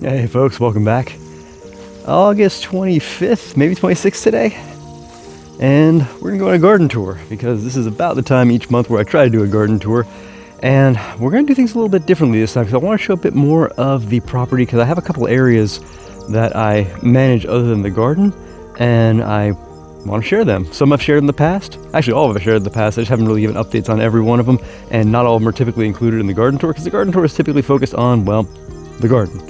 Hey folks, welcome back. August 25th, maybe 26th today. And we're gonna go on a garden tour because this is about the time each month where I try to do a garden tour. And we're gonna do things a little bit differently this time because I wanna show a bit more of the property because I have a couple areas that I manage other than the garden and I want to share them. Some I've shared in the past. Actually, all of them I've shared in the past. I just haven't really given updates on every one of them, and not all of them are typically included in the garden tour because the garden tour is typically focused on, well, the garden.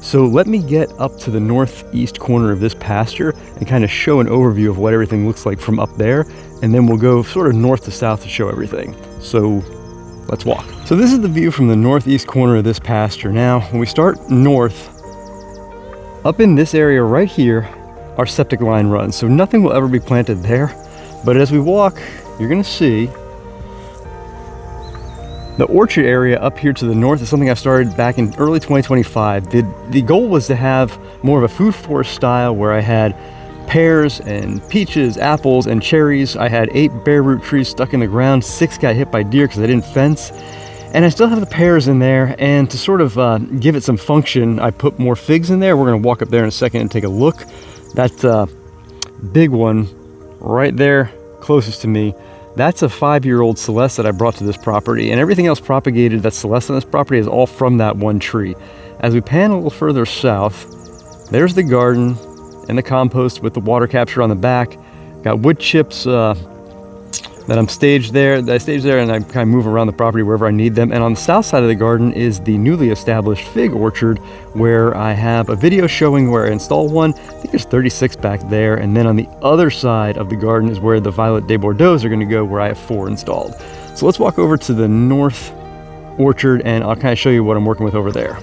So let me get up to the northeast corner of this pasture and kind of show an overview of what everything looks like from up there, and then we'll go sort of north to south to show everything. So let's walk. So this is the view from the northeast corner of this pasture. Now, when we start north, up in this area right here, our septic line runs, so nothing will ever be planted there. But as we walk, you're gonna see the orchard area up here to the north is something I started back in early 2025. The goal was to have more of a food forest style where I had pears and peaches, apples, and cherries. I had 8 bare root trees stuck in the ground. 6 got hit by deer because I didn't fence. And I still have the pears in there, and to sort of give it some function, I put more figs in there. We're gonna walk up there in a second and take a look. That big one right there closest to me, that's a 5-year-old Celeste that I brought to this property, and everything else propagated that's Celeste on this property is all from that one tree. As we pan a little further south, there's the garden and the compost with the water capture on the back. Got wood chips that I stage there, and I kind of move around the property wherever I need them. And on the south side of the garden is the newly established fig orchard, where I have a video showing where I installed one. I think there's 36 back there, and then on the other side of the garden is where the Violet de Bordeaux are going to go, where I have 4 installed. So let's walk over to the north orchard and I'll kind of show you what I'm working with over there.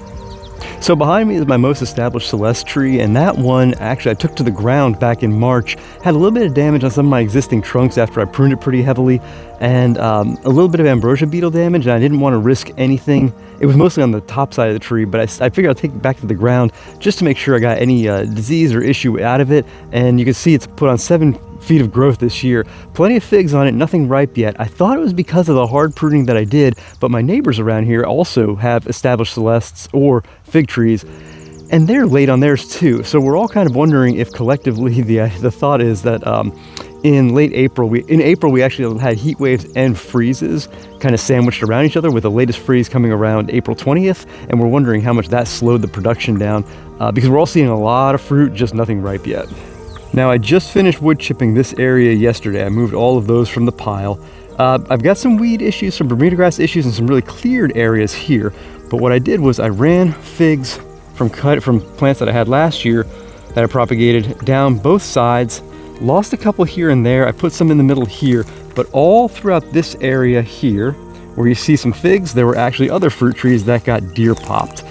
So behind me is my most established Celeste tree, and that one actually I took to the ground back in March. Had a little bit of damage on some of my existing trunks after I pruned it pretty heavily, and a little bit of ambrosia beetle damage, and I didn't want to risk anything. It was mostly on the top side of the tree, but I figured I'd take it back to the ground just to make sure I got any disease or issue out of it. And you can see it's put on 7 feet of growth this year. Plenty of figs on it, nothing ripe yet. I thought it was because of the hard pruning that I did, but my neighbors around here also have established Celestes or fig trees, and they're late on theirs too. So we're all kind of wondering if collectively the thought is that in late April, we actually had heat waves and freezes kind of sandwiched around each other, with the latest freeze coming around April 20th, and we're wondering how much that slowed the production down because we're all seeing a lot of fruit, just nothing ripe yet. Now, I just finished wood chipping this area yesterday. I moved all of those from the pile. I've got some weed issues, some Bermuda grass issues, and some really cleared areas here. But what I did was I ran figs from plants that I had last year that I propagated down both sides. Lost a couple here and there. I put some in the middle here, but all throughout this area here, where you see some figs, there were actually other fruit trees that got deer popped.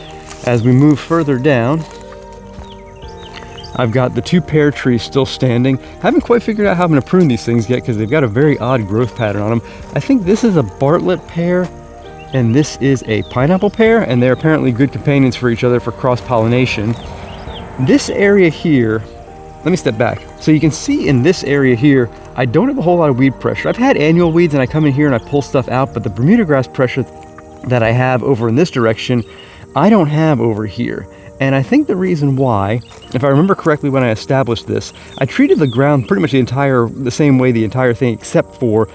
As we move further down, I've got the 2 pear trees still standing. Haven't quite figured out how I'm going to prune these things yet because they've got a very odd growth pattern on them. I think this is a Bartlett pear and this is a pineapple pear, and they're apparently good companions for each other for cross-pollination. This area here, let me step back. So you can see in this area here, I don't have a whole lot of weed pressure. I've had annual weeds and I come in here and I pull stuff out, but the Bermuda grass pressure that I have over in this direction, I don't have over here. And I think the reason why, if I remember correctly when I established this, I treated the ground pretty much the same way the entire thing, except for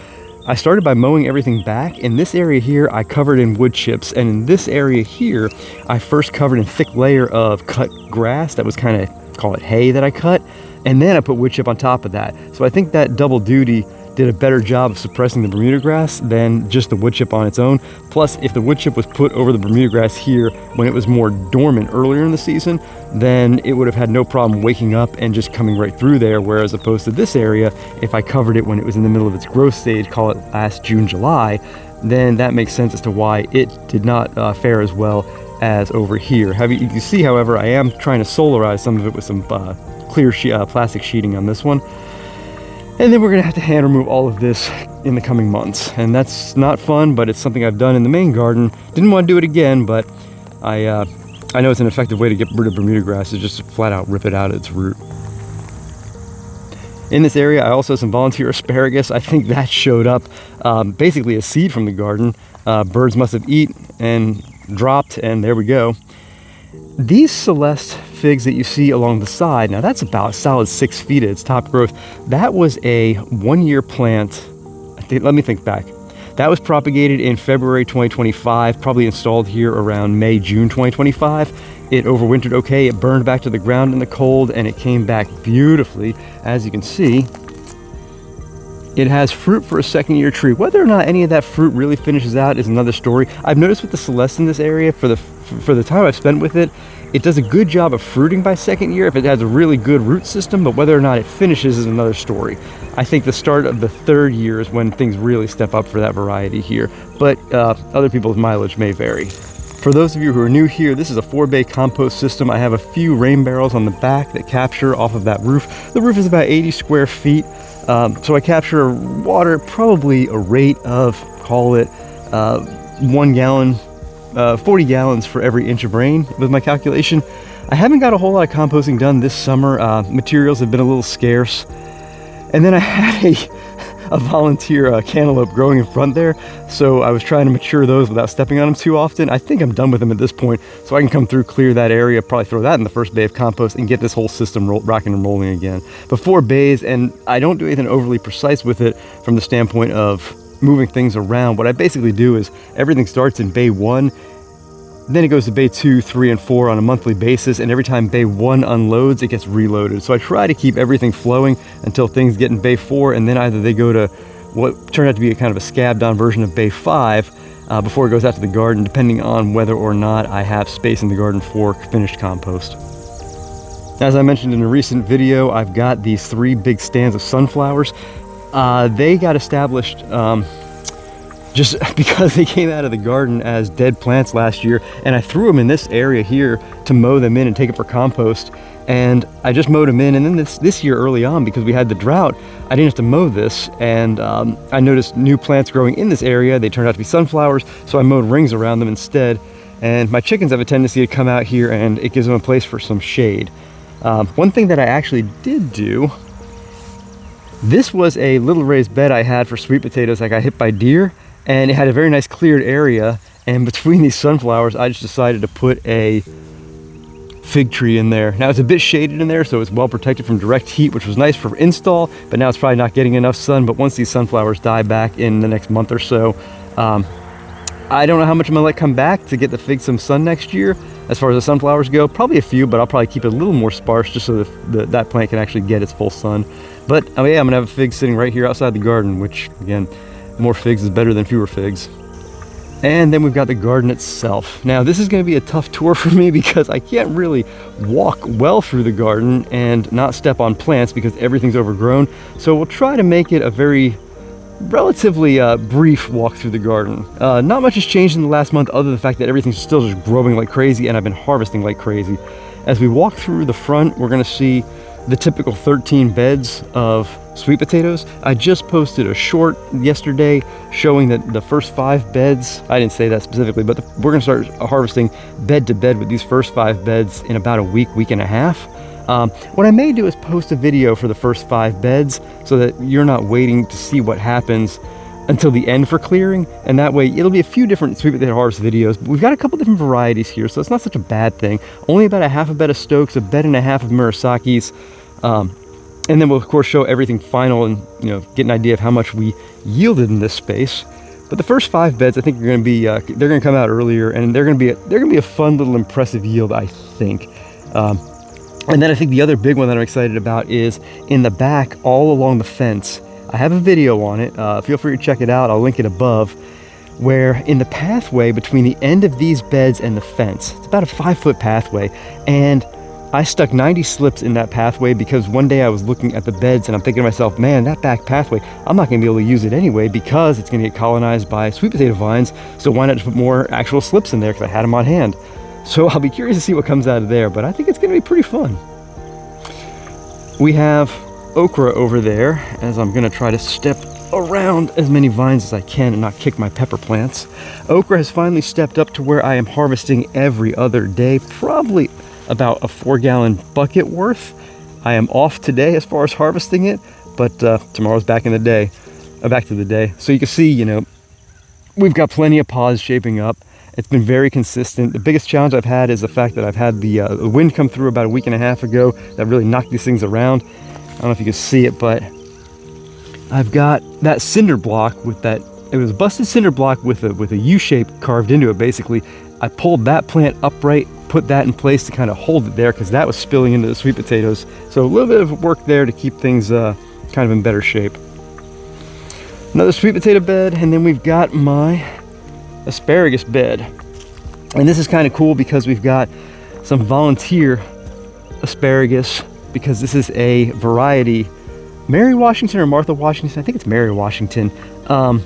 I started by mowing everything back. In this area here, I covered in wood chips, and in this area here, I first covered in a thick layer of cut grass that was kind of, call it hay, that I cut, and then I put wood chip on top of that. So I think that double duty did a better job of suppressing the Bermuda grass than just the wood chip on its own. Plus, if the wood chip was put over the Bermuda grass here when it was more dormant earlier in the season, then it would have had no problem waking up and just coming right through there, whereas opposed to this area, if I covered it when it was in the middle of its growth stage, call it last June, July, then that makes sense as to why it did not fare as well as over here. You can see, however, I am trying to solarize some of it with some clear plastic sheeting on this one. And then we're gonna have to hand remove all of this in the coming months. And that's not fun, but it's something I've done in the main garden. Didn't want to do it again, but I know it's an effective way to get rid of Bermuda grass, is just to flat out rip it out at its root. In this area, I also have some volunteer asparagus. I think that showed up basically a seed from the garden. Birds must have eaten and dropped, and there we go. These Celeste figs that you see along the side, now that's about a solid 6 feet at its top growth. That was a 1-year plant. Let me think back. That was propagated in February 2025, probably installed here around May, June 2025. It overwintered okay, it burned back to the ground in the cold, and it came back beautifully. As you can see, it has fruit for a 2nd-year tree. Whether or not any of that fruit really finishes out is another story. I've noticed with the Celeste in this area, for the time I've spent with it, it does a good job of fruiting by 2nd year if it has a really good root system, but whether or not it finishes is another story. I think the start of the 3rd year is when things really step up for that variety here, but other people's mileage may vary. For those of you who are new here, this is a 4-bay compost system. I have a few rain barrels on the back that capture off of that roof. The roof is about 80 square feet, so I capture water probably a rate of, call it 1 gallon, 40 gallons for every inch of rain with my calculation. I haven't got a whole lot of composting done this summer. Materials have been a little scarce. And then I had a volunteer cantaloupe growing in front there, so I was trying to mature those without stepping on them too often. I think I'm done with them at this point, so I can come through, clear that area, probably throw that in the first bay of compost and get this whole system rocking and rolling again. But 4 bays, and I don't do anything overly precise with it from the standpoint of moving things around. What I basically do is everything starts in bay 1, then it goes to bay 2, 3, and 4 on a monthly basis, and every time bay 1 unloads, it gets reloaded. So I try to keep everything flowing until things get in bay 4, and then either they go to what turned out to be a kind of a scabbed on version of bay 5 before it goes out to the garden, depending on whether or not I have space in the garden for finished compost. As I mentioned in a recent video, I've got these 3 big stands of sunflowers. They got established just because they came out of the garden as dead plants last year, and I threw them in this area here to mow them in and take it for compost. And I just mowed them in, and then this year early on, because we had the drought, I didn't have to mow this, and I noticed new plants growing in this area. They turned out to be sunflowers, so I mowed rings around them instead. And my chickens have a tendency to come out here, and it gives them a place for some shade. One thing that I actually did do, this was a little raised bed I had for sweet potatoes. I got hit by deer, and it had a very nice cleared area, and between these sunflowers I just decided to put a fig tree in there. Now it's a bit shaded in there, so it's well protected from direct heat, which was nice for install, but now it's probably not getting enough sun. But once these sunflowers die back in the next month or so, I don't know how much I'm gonna let come back to get the fig some sun next year. As far as the sunflowers go, probably a few, but I'll probably keep it a little more sparse just so that plant can actually get its full sun. But oh yeah, I'm gonna have a fig sitting right here outside the garden, which again, more figs is better than fewer figs. And then we've got the garden itself. Now this is going to be a tough tour for me because I can't really walk well through the garden and not step on plants because everything's overgrown. So we'll try to make it a very relatively brief walk through the garden. Not much has changed in the last month other than the fact that everything's still just growing like crazy, and I've been harvesting like crazy. As we walk through the front, we're going to see the typical 13 beds of sweet potatoes. I just posted a short yesterday showing that the first 5 beds, I didn't say that specifically, but we're gonna start harvesting bed to bed with these first 5 beds in about a week and a half. What I may do is post a video for the first 5 beds so that you're not waiting to see what happens until the end for clearing, and that way it'll be a few different sweet potato harvest videos. But we've got a couple different varieties here, so it's not such a bad thing. Only about a half a bed of Stokes, a bed and a half of Murasakis, and then we'll of course show everything final and get an idea of how much we yielded in this space. But the first 5 beds I think are going to be they're going to come out earlier, and they're going to be a fun little impressive yield, I think. And then I think the other big one that I'm excited about is in the back all along the fence. I have a video on it, feel free to check it out, I'll link it above, where in the pathway between the end of these beds and the fence, it's about a 5-foot pathway, and I stuck 90 slips in that pathway because one day I was looking at the beds and I'm thinking to myself, man, that back pathway, I'm not going to be able to use it anyway because it's going to get colonized by sweet potato vines, so why not just put more actual slips in there because I had them on hand. So I'll be curious to see what comes out of there, but I think it's going to be pretty fun. We have okra over there, as I'm going to try to step around as many vines as I can and not kick my pepper plants. Okra has finally stepped up to where I am harvesting every other day, probably about a 4-gallon bucket worth. I am off today as far as harvesting it, but tomorrow's back to the day. So you can see, we've got plenty of pods shaping up. It's been very consistent. The biggest challenge I've had is the fact that I've had the wind come through about a week and a half ago that really knocked these things around. I don't know if you can see it, but I've got that cinder block with that, it was a busted cinder block with a U shape carved into it basically. I pulled that plant upright, put that in place to kind of hold it there because that was spilling into the sweet potatoes. So a little bit of work there to keep things kind of in better shape. Another sweet potato bed, and then we've got my asparagus bed. And this is kind of cool because we've got some volunteer asparagus, because this is a variety, Mary Washington or Martha Washington, I think it's Mary Washington. I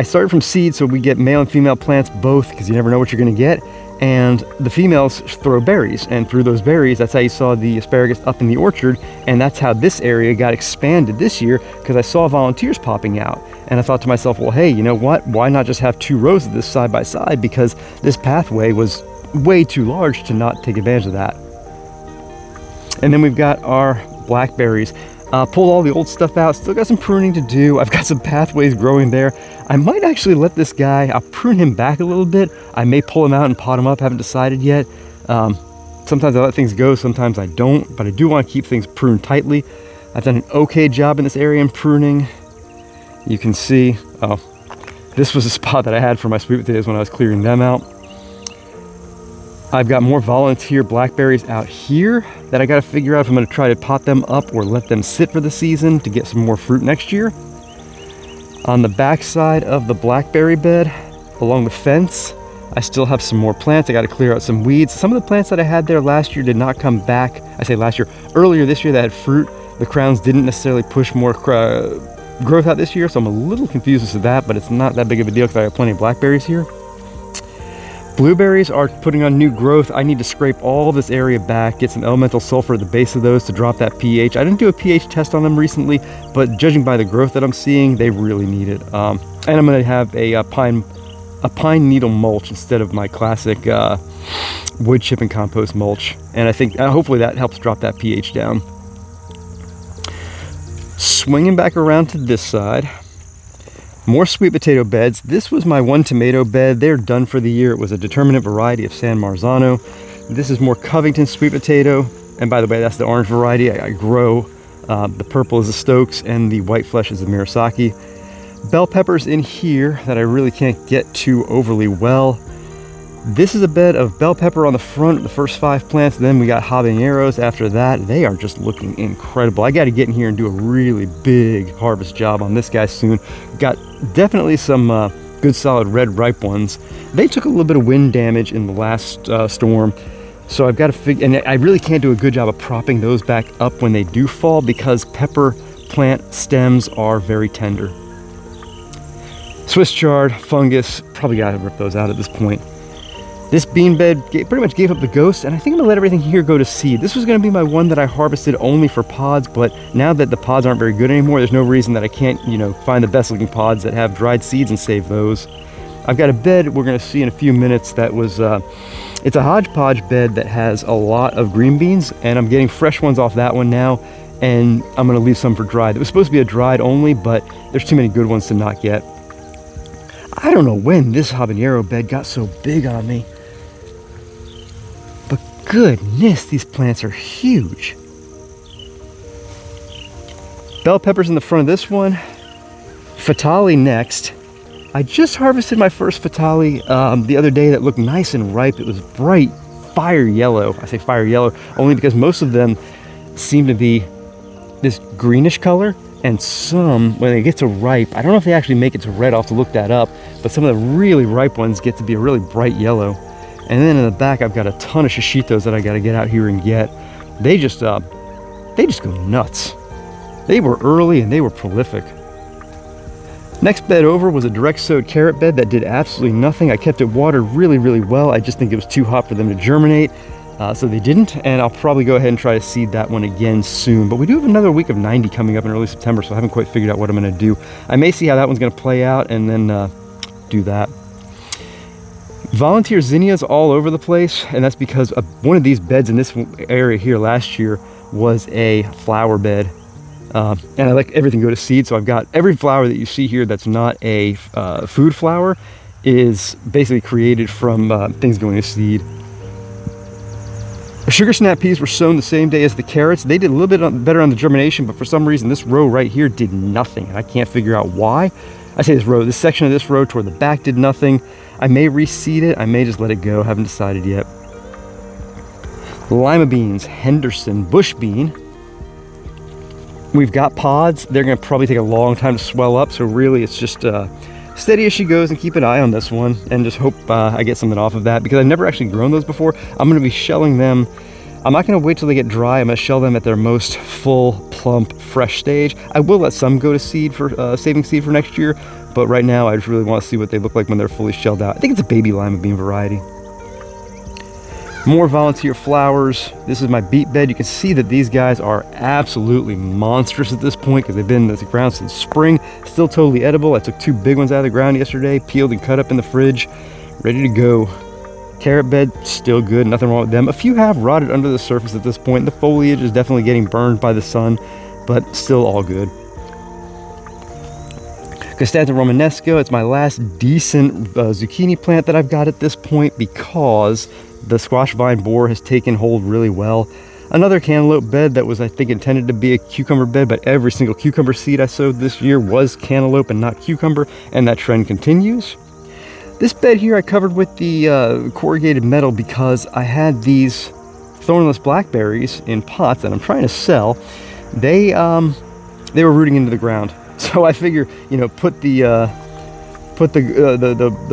started from seed, so we get male and female plants both, because you never know what you're going to get. And the females throw berries, and through those berries, that's how you saw the asparagus up in the orchard. And that's how this area got expanded this year, because I saw volunteers popping out. And I thought to myself, well, hey, you know what? Why not just have 2 rows of this side by side? Because this pathway was way too large to not take advantage of that. And then we've got our blackberries. Pulled all the old stuff out, still got some pruning to do. I've got some pathways growing there. I might actually let this guy, I'll prune him back a little bit. I may pull him out and pot him up, haven't decided yet. Sometimes I let things go, sometimes I don't, but I do want to keep things pruned tightly. I've done an okay job in this area in pruning. You can see, this was a spot that I had for my sweet potatoes when I was clearing them out. I've got more volunteer blackberries out here that I got to figure out if I'm going to try to pot them up or let them sit for the season to get some more fruit next year. On the back side of the blackberry bed, along the fence, I still have some more plants. I got to clear out some weeds. Some of the plants that I had there last year did not come back. I say last year, earlier this year that had fruit. The crowns didn't necessarily push more growth out this year, so I'm a little confused as to that, but it's not that big of a deal because I have plenty of blackberries here. Blueberries are putting on new growth. I need to scrape all this area back, get some elemental sulfur at the base of those to drop that pH. I didn't do a pH test on them recently, but judging by the growth that I'm seeing, they really need it. And I'm going to have a pine needle mulch instead of my classic wood chip and compost mulch. And I think hopefully that helps drop that pH down. Swinging back around to this side. More sweet potato beds. This was my 1 tomato bed. They're done for the year. It was a determinate variety of San Marzano. This is more Covington sweet potato. And by the way, that's the orange variety I grow. The purple is the Stokes and the white flesh is the Murasaki. Bell peppers in here that I really can't get to overly well. This is a bed of bell pepper on the front, the first 5 plants. Then we got habaneros after that. They are just looking incredible. I got to get in here and do a really big harvest job on this guy soon. Got definitely some good solid red ripe ones. They took a little bit of wind damage in the last storm. So I've got to figure, and I really can't do a good job of propping those back up when they do fall because pepper plant stems are very tender. Swiss chard, fungus, probably got to rip those out at this point. This bean bed pretty much gave up the ghost, and I think I'm gonna let everything here go to seed. This was gonna be my one that I harvested only for pods, but now that the pods aren't very good anymore, there's no reason that I can't, find the best looking pods that have dried seeds and save those. I've got a bed we're gonna see in a few minutes that was, it's a hodgepodge bed that has a lot of green beans, and I'm getting fresh ones off that one now, and I'm gonna leave some for dried. It was supposed to be a dried only, but there's too many good ones to not get. I don't know when this habanero bed got so big on me. Goodness, these plants are huge. Bell peppers in the front of this one. Fatali next. I just harvested my first Fatali the other day that looked nice and ripe. It was bright fire yellow. I say fire yellow only because most of them seem to be this greenish color, and some, when they get to ripe, I don't know if they actually make it to red, I'll have to look that up, but some of the really ripe ones get to be a really bright yellow. And then in the back, I've got a ton of shishitos that I got to get out here and get. They just go nuts. They were early and they were prolific. Next bed over was a direct sowed carrot bed that did absolutely nothing. I kept it watered really, really well. I just think it was too hot for them to germinate, so they didn't. And I'll probably go ahead and try to seed that one again soon. But we do have another week of 90 coming up in early September, so I haven't quite figured out what I'm going to do. I may see how that one's going to play out and then do that. Volunteer zinnias all over the place, and that's because one of these beds in this area here last year was a flower bed, and I let everything go to seed. So I've got every flower that you see here that's not a food flower is basically created from things going to seed. The sugar snap peas were sown the same day as the carrots. They did a little bit better on the germination, but for some reason this row right here did nothing, and I can't figure out why. I say this section of this row toward the back did nothing. I may reseed it, I may just let it go, haven't decided yet. Lima beans, Henderson, bush bean. We've got pods. They're gonna probably take a long time to swell up, so really it's just steady as she goes, and keep an eye on this one and just hope I get something off of that, because I've never actually grown those before. I'm gonna be shelling them. I'm not gonna wait till they get dry. I'm gonna shell them at their most full, plump, fresh stage. I will let some go to seed for saving seed for next year, but right now I just really want to see what they look like when they're fully shelled out. I think it's a baby lima bean variety. More volunteer flowers. This is my beet bed. You can see that these guys are absolutely monstrous at this point because they've been in the ground since spring. Still totally edible. I took 2 big ones out of the ground yesterday, peeled and cut up in the fridge, ready to go. Carrot bed, still good, nothing wrong with them. A few have rotted under the surface at this point. The foliage is definitely getting burned by the sun, but still all good. Castanta romanesco, it's my last decent zucchini plant that I've got at this point because the squash vine borer has taken hold really well. Another cantaloupe bed that was, I think, intended to be a cucumber bed, but every single cucumber seed I sowed this year was cantaloupe and not cucumber, and that trend continues. This bed here I covered with the corrugated metal because I had these thornless blackberries in pots that I'm trying to sell. They were rooting into the ground, so I figure, you know, put the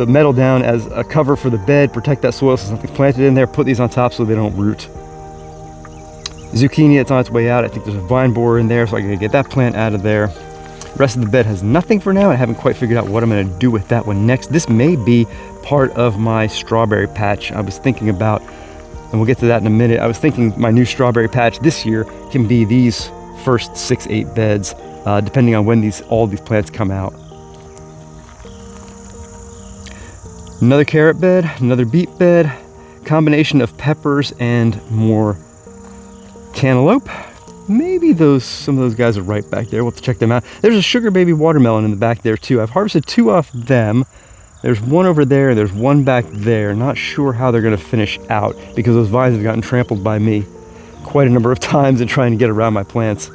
metal down as a cover for the bed, protect that soil so something's planted in there, put these on top so they don't root. Zucchini, it's on its way out. I think there's a vine borer in there, so I gotta get that plant out of there. The rest of the bed has nothing for now. I haven't quite figured out what I'm going to do with that one next. This may be part of my strawberry patch. I was thinking about, and we'll get to that in a minute, I was thinking my new strawberry patch this year can be these first 6-8 beds, depending on when all these plants come out. Another carrot bed, another beet bed, combination of peppers and more cantaloupe. Maybe some of those guys are right back there. We'll have to check them out. There's a sugar baby watermelon in the back there too. I've harvested 2 off them. There's one over there, there's one back there. Not sure how they're gonna finish out because those vines have gotten trampled by me quite a number of times in trying to get around my plants.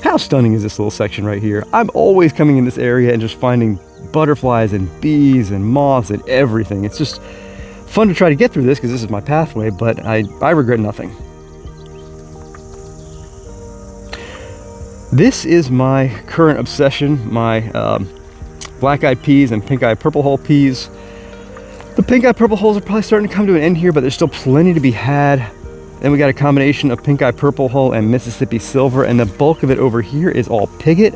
How stunning is this little section right here? I'm always coming in this area and just finding butterflies and bees and moths and everything. It's just fun to try to get through this because this is my pathway, but I regret nothing. This is my current obsession, my black-eyed peas and pink-eyed purple hull peas. The pink-eyed purple hulls are probably starting to come to an end here, but there's still plenty to be had. Then we got a combination of pink-eyed purple hull and Mississippi silver, and the bulk of it over here is all pigot.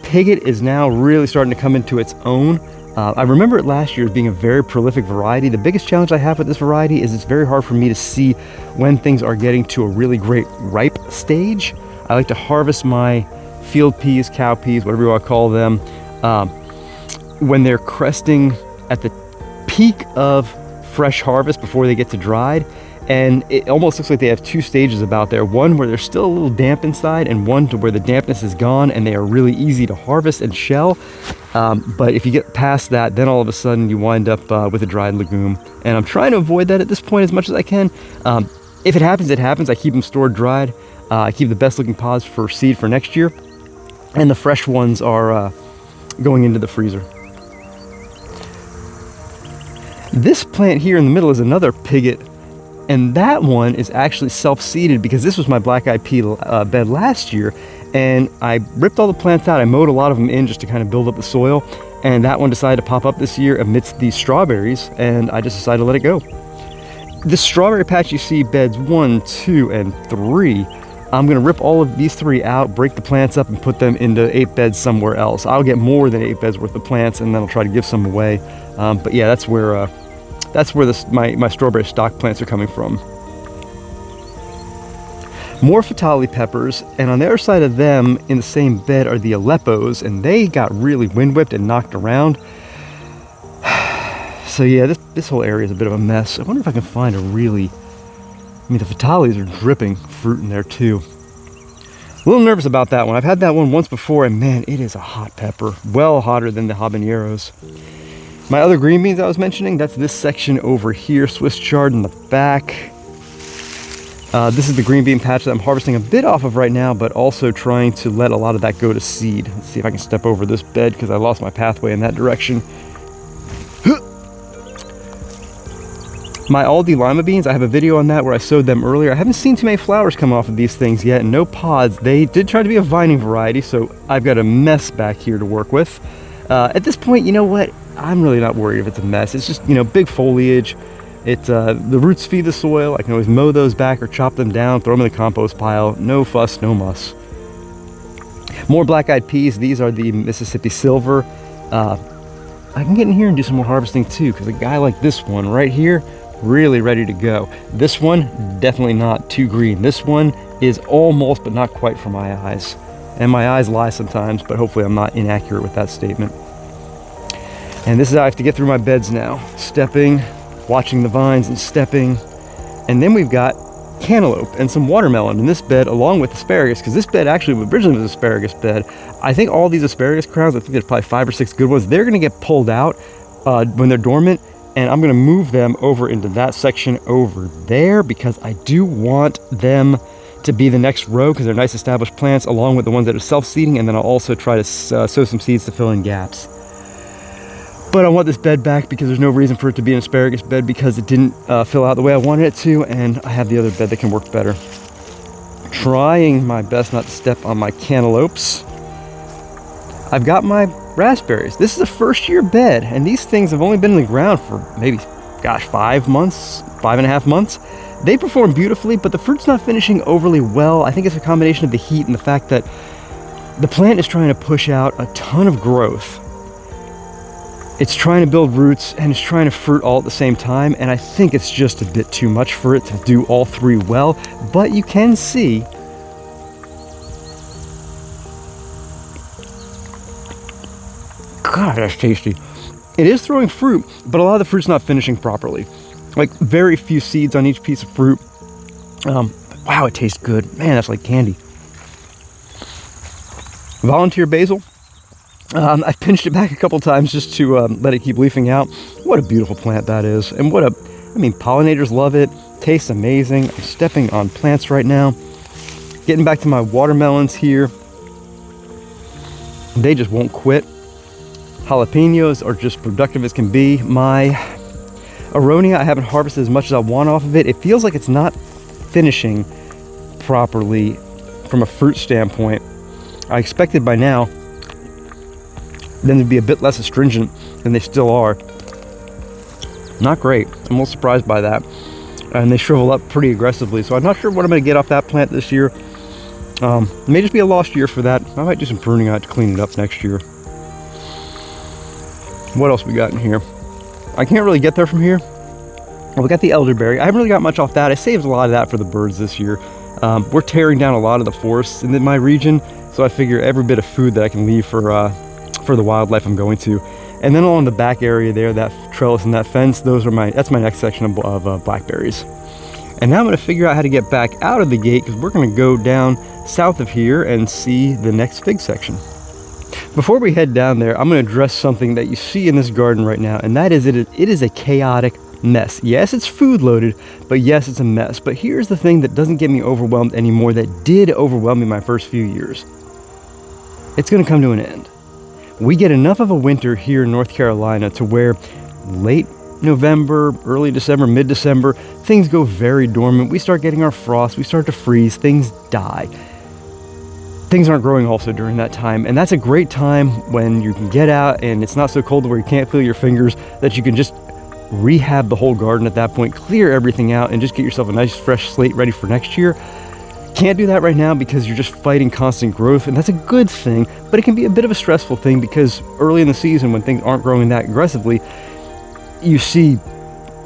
Pigot is now really starting to come into its own. I remember it last year as being a very prolific variety. The biggest challenge I have with this variety is it's very hard for me to see when things are getting to a really great ripe stage. I like to harvest my field peas, cow peas, whatever you want to call them, when they're cresting at the peak of fresh harvest before they get to dried. And it almost looks like they have 2 stages about there. One where they're still a little damp inside, and one to where the dampness is gone and they are really easy to harvest and shell. But if you get past that, then all of a sudden you wind up with a dried legume. And I'm trying to avoid that at this point as much as I can. If it happens, it happens. I keep them stored dried. I keep the best looking pods for seed for next year. And the fresh ones are going into the freezer. This plant here in the middle is another pigot. And that one is actually self-seeded because this was my black-eyed pea bed last year. And I ripped all the plants out. I mowed a lot of them in just to kind of build up the soil. And that one decided to pop up this year amidst these strawberries. And I just decided to let it go. This strawberry patch you see beds 1, 2, and 3. I'm going to rip all of these 3 out, break the plants up, and put them into 8 beds somewhere else. I'll get more than 8 beds worth of plants, and then I'll try to give some away. But yeah, that's where my strawberry stock plants are coming from. More Fatali peppers, and on the other side of them in the same bed are the Aleppos, and they got really wind whipped and knocked around. So yeah, this whole area is a bit of a mess. I wonder if I can find the Fatalis are dripping fruit in there too. A little nervous about that one. I've had that one once before, and man, it is a hot pepper. Well hotter than the habaneros. My other green beans I was mentioning, that's this section over here, Swiss chard in the back. This is the green bean patch that I'm harvesting a bit off of right now, but also trying to let a lot of that go to seed. Let's see if I can step over this bed because I lost my pathway in that direction. My Aldi lima beans, I have a video on that where I sowed them earlier. I haven't seen too many flowers come off of these things yet, and no pods. They did try to be a vining variety, so I've got a mess back here to work with. At this point, you know what? I'm really not worried if it's a mess. It's just, you know, big foliage. The roots feed the soil. I can always mow those back or chop them down, throw them in the compost pile. No fuss, no muss. More black-eyed peas. These are the Mississippi Silver. I can get in here and do some more harvesting too, because a guy like this one right here, really ready to go. This one, definitely not too green. This one is almost, but not quite for my eyes. And my eyes lie sometimes, but hopefully I'm not inaccurate with that statement. And this is how I have to get through my beds now. Stepping, watching the vines and stepping. And then we've got cantaloupe and some watermelon in this bed along with asparagus, because this bed actually originally was an asparagus bed. I think all these asparagus crowns, I think there's probably 5 or 6 good ones, they're gonna get pulled out when they're dormant, and I'm gonna move them over into that section over there because I do want them to be the next row because they're nice established plants along with the ones that are self-seeding, and then I'll also try to sow some seeds to fill in gaps. But I want this bed back because there's no reason for it to be an asparagus bed because it didn't fill out the way I wanted it to, and I have the other bed that can work better. Trying my best not to step on my cantaloupes. I've got my raspberries. This is a first-year bed, and these things have only been in the ground for maybe, gosh, 5 months, 5.5 months. They perform beautifully, but the fruit's not finishing overly well. I think it's a combination of the heat and the fact that the plant is trying to push out a ton of growth. It's trying to build roots and it's trying to fruit all at the same time, and I think it's just a bit too much for it to do all three well. But you can see God, that's tasty. It is throwing fruit, but a lot of the fruit's not finishing properly. Like very few seeds on each piece of fruit. Wow, it tastes good. Man, that's like candy. Volunteer basil. I've pinched it back a couple times just to let it keep leafing out. What a beautiful plant that is. And pollinators love it. Tastes amazing. I'm stepping on plants right now. Getting back to my watermelons here. They just won't quit. Jalapenos are just productive as can be. My aronia, I haven't harvested as much as I want off of it. It feels like it's not finishing properly from a fruit standpoint. I expected by now them to be a bit less astringent than they still are. Not great. I'm a little surprised by that. And they shrivel up pretty aggressively, so I'm not sure what I'm going to get off that plant this year. It may just be a lost year for that. I might do some pruning on it to clean it up next year. What else we got in here? I can't really get there from here. Well, we got the elderberry. I haven't really got much off that. I saved a lot of that for the birds this year. We're tearing down a lot of the forests in my region, so I figure every bit of food that I can leave for the wildlife I'm going to. And then along the back area there, that trellis and that fence, that's my next section of blackberries. And now I'm going to figure out how to get back out of the gate because we're going to go down south of here and see the next fig section. Before we head down there, I'm going to address something that you see in this garden right now, and that is it is a chaotic mess. Yes, it's food loaded, but yes, it's a mess. But here's the thing that doesn't get me overwhelmed anymore that did overwhelm me my first few years. It's going to come to an end. We get enough of a winter here in North Carolina to where late November, early December, mid-December, things go very dormant. We start getting our frost, we start to freeze, things die. Things aren't growing also during that time, and that's a great time when you can get out and it's not so cold where you can't feel your fingers, that you can just rehab the whole garden at that point, clear everything out, and just get yourself a nice fresh slate ready for next year. Can't do that right now because you're just fighting constant growth, and that's a good thing, but it can be a bit of a stressful thing because early in the season when things aren't growing that aggressively, you see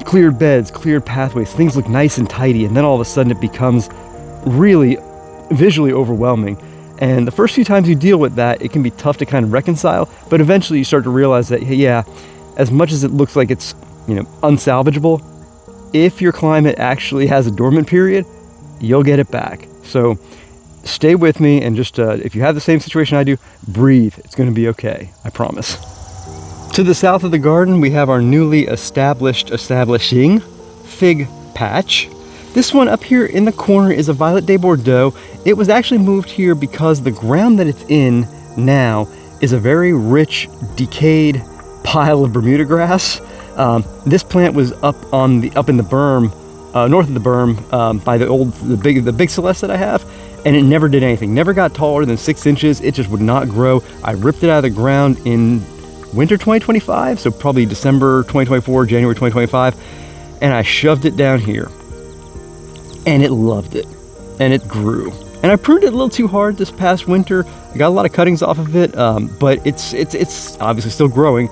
cleared beds, cleared pathways, things look nice and tidy, and then all of a sudden it becomes really visually overwhelming. And the first few times you deal with that, it can be tough to kind of reconcile, but eventually you start to realize that, hey, yeah, as much as it looks like it's, unsalvageable, if your climate actually has a dormant period, you'll get it back. So stay with me and just, if you have the same situation I do, breathe. It's going to be okay. I promise. To the south of the garden, we have our newly establishing fig patch. This one up here in the corner is a Violet de Bordeaux. It was actually moved here because the ground that it's in now is a very rich, decayed pile of Bermuda grass. This plant was up in the berm, north of the berm, by the big Celeste that I have, and it never did anything. Never got taller than 6 inches. It just would not grow. I ripped it out of the ground in winter 2025, so probably December 2024, January 2025, and I shoved it down here, and it loved it, and it grew. And I pruned it a little too hard this past winter. I got a lot of cuttings off of it, but it's obviously still growing.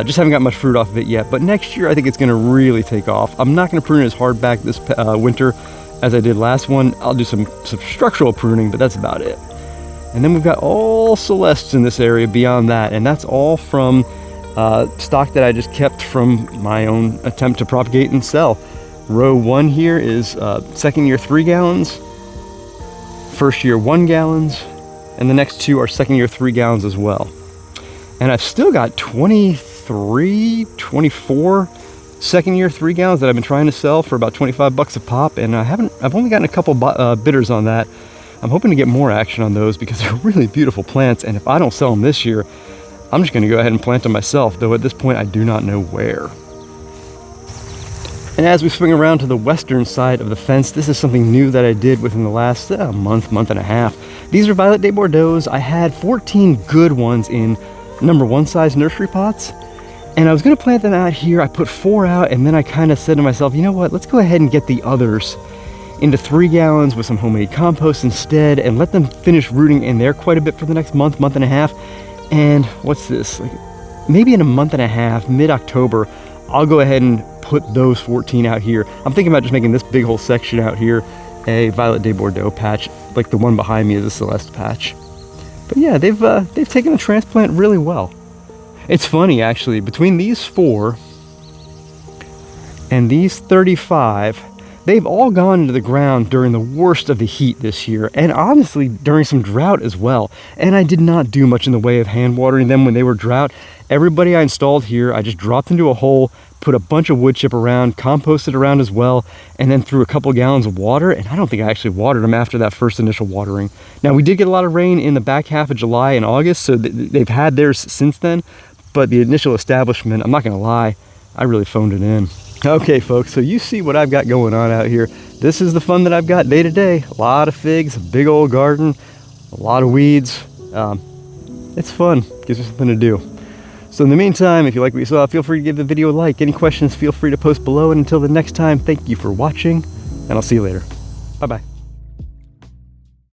Just haven't got much fruit off of it yet, but next year I think it's going to really take off. I'm not going to prune it as hard back this winter as I did last one. I'll do some structural pruning, but that's about it. And then we've got all Celestes in this area beyond that, and that's all from stock that I just kept from my own attempt to propagate and sell. Row 1 here is second year 3 gallons, first year 1 gallons, and the next 2 are second year 3 gallons as well. And I've still got 24 second year 3 gallons that I've been trying to sell for about 25 bucks a pop, and I've only gotten a couple bidders on that. I'm hoping to get more action on those because they're really beautiful plants, and if I don't sell them this year, I'm just going to go ahead and plant them myself, though at this point I do not know where. And as we swing around to the western side of the fence, this is something new that I did within the last month and a half. These are Violet de Bordeaux. I had 14 good ones in number 1 size nursery pots, and I was going to plant them out here. I put 4 out, and then I kind of said to myself, you know what, let's go ahead and get the others into 3 gallons with some homemade compost instead, and let them finish rooting in there quite a bit for the next month and a half. And what's this, like maybe in a month and a half, mid-October, I'll go ahead and put those 14 out here. I'm thinking about just making this big whole section out here a Violet de Bordeaux patch, like the one behind me is a Celeste patch. But yeah, they've taken the transplant really well. It's funny actually, between these 4 and these 35, they've all gone into the ground during the worst of the heat this year, and honestly during some drought as well. And I did not do much in the way of hand watering them when they were drought. Everybody I installed here, I just dropped into a hole, put a bunch of wood chip around, composted around as well, and then threw a couple gallons of water, and I don't think I actually watered them after that first initial watering. Now, we did get a lot of rain in the back half of July and August, so they've had theirs since then, but the initial establishment, I'm not gonna lie, I really phoned it in. Okay folks, so you see what I've got going on out here. This is the fun that I've got day to day. A lot of figs, a big old garden, a lot of weeds. It's fun, gives me something to do. So in the meantime, if you like what you saw, feel free to give the video a like. Any questions, feel free to post below. And until the next time, thank you for watching, and I'll see you later. Bye-bye.